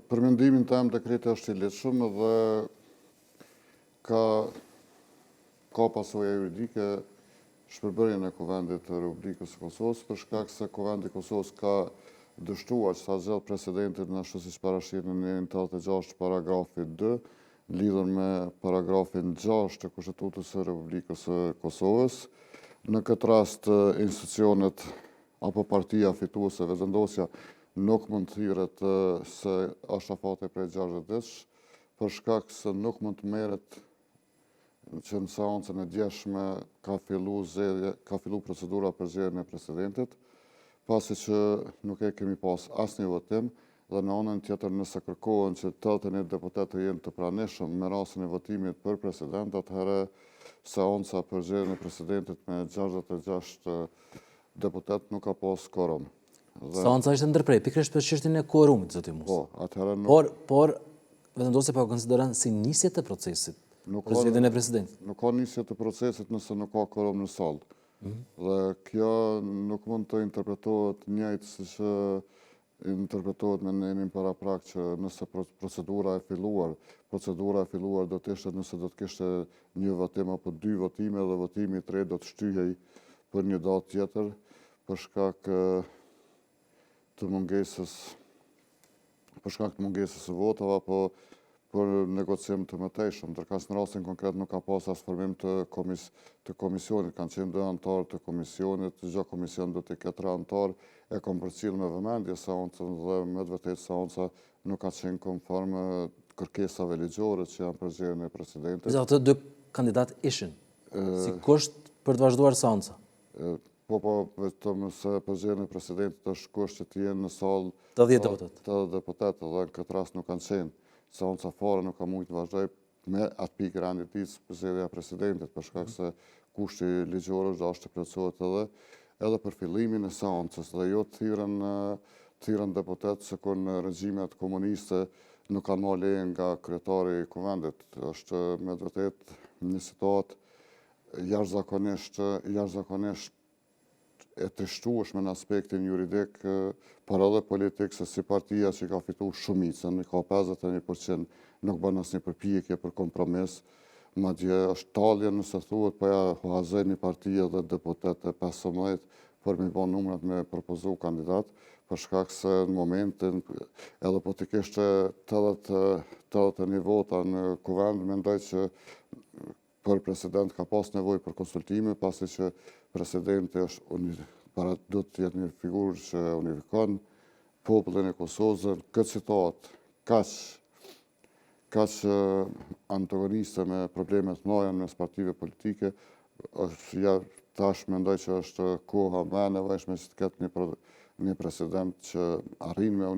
Për mendimin tim dekreti është i lehtëshëm dhe ka pasoja juridike shpërbërjen e Kuvendit të Republikës së Kosovës, për shkak se Kuvendi i Kosovës ka dështuar që ta zgjidhë precedentin ashtu siç parashit në lirin 86 paragrafi 2, lidhur me paragrafin 6 të Kushtetutës së Republikës së Kosovës. Në këtë rast institucionet apo partia fituese vendosja nuk mund të thirret se është afate prej 60 ditësh, për shkak se nuk mund të merret që në seancën e djeshme ka fillu procedura për zgjedhjen e presidentit, pasi që nuk kemi pas asnjë votim, dhe në anën tjetër nëse kërkohen që 81 deputet të jenë të pranishëm me rastin e votimit për president, atëherë seanca për zgjedhjen e presidentit me 66 deputet nuk ka pas kvorum. Seanca ishte ndërprer, pikërisht për çështjen e quorumit, zoti Musa. Po, atëherë nuk... Por vendosja po konsideron si nisje të procesit për zgjedhjen e presidentit. Nuk ka nisje të procesit nëse nuk ka quorum në sallë. Dhe kjo nuk mund të interpretohet njëjtë siç interpretohet me nenin paraprak që nëse procedura e filluar do të ishte nëse do të kishte një votim apo 2 votime dhe votimi i tretë do të shtyhej për një datë tjetër për shkak të mungesës së votave apo për negociim të mëtejshëm, ndërkas në rastin konkret nuk ka pas as formim të komisionit, kanë qenë 2 anëtarë të komisionit, çdo komision do të ketë 3 anëtarë, e kam përcjell me vëmendje seancën dhe me të vërtetë seanca nuk ka qenë konform kërkesave ligjore që janë për zgjedhjen e presidentit. Ato 2 kandidat ishin si kusht për të vazhduar seanca. Po, vetëm se për zgjedhjen e presidentit është kusht që të jenë në sallë 80 deputet dhe në këtë rast nuk kanë qenë. Seanca fare nuk ka mujtë të vazhdoj me atë pikë randitis për zgjedhja e presidentit, për shkak se kushti ligjor është të plotësohet edhe për fillimin e seancës dhe jo të thirren deputet se kur në regjimet komuniste nuk kanë marrë leje nga kryetari i kuvendit. Është me të vërtetë një situatë jashtëzakonisht e trishtueshme në aspektin juridik, por edhe politik, se si partia që ka fituar shumicën, ka 51%, nuk bën asnjë përpjekje për kompromis, madje është tallje nëse thuhet po ja huazoj një parti edhe deputet 15 për mi bën numrat me propozu kandidat, për shkak se në momentin edhe po të kishte 81 vota në kuvend, mendoj që për president ka pas nevojë për konsultime, pasi që presidenti do të jetë një figurë që unifikon popullin e Kosovës. Këtë situatë kaq antagoniste me problemet mëdha mes partive politike, tash mendoj që është koha më e nevojshme që të ketë një president që arrin me